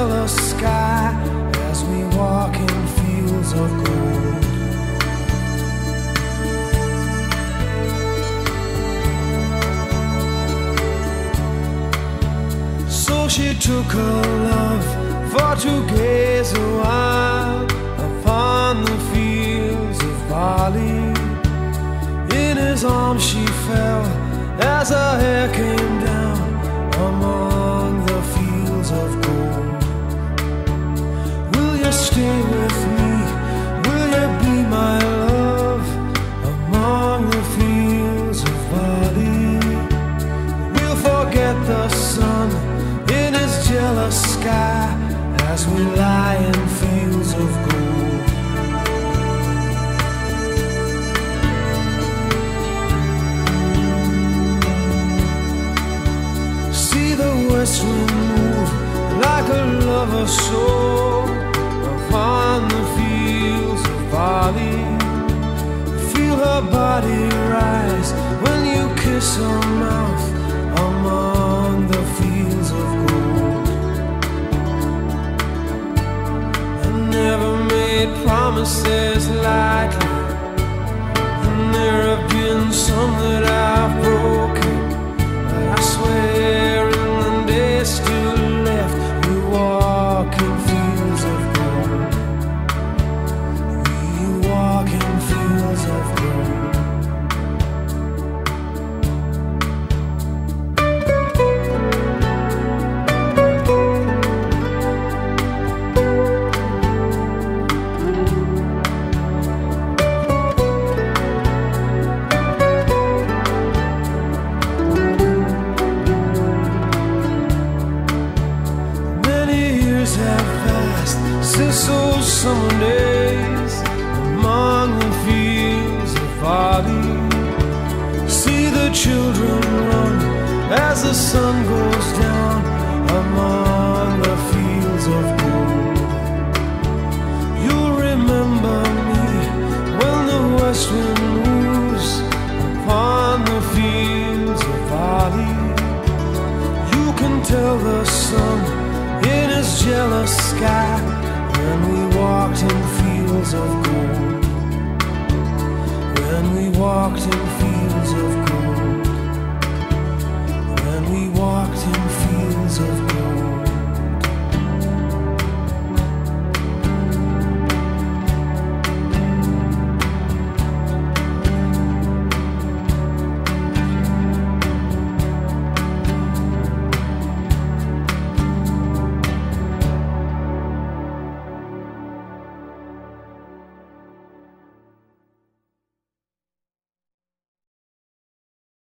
jealous sky as we walk in fields of gold. So she took her love for to gaze a while upon the fields of barley. In his arms she fell as her hair came down among the fields of gold. Will you stay with me? Will you be my love among the fields of barley? We'll forget the sun in his jealous sky as we lie in fields of gold. See the west wind move like a lover's soul upon the fields of barley. Feel her body rise when you kiss her mouth among the fields of gold. I never made promises lightly, and there have been some that I've broken, but I swear in the days still left we walk in fields of gold. We walk in fields of gold. Have passed since those summer days among the fields of barley. See the children run as the sun goes down among the fields of gold. You'll remember me when the west wind moves upon the fields of barley. You can tell the sun in his jealous sky when we walked in fields of gold. When we walked in fields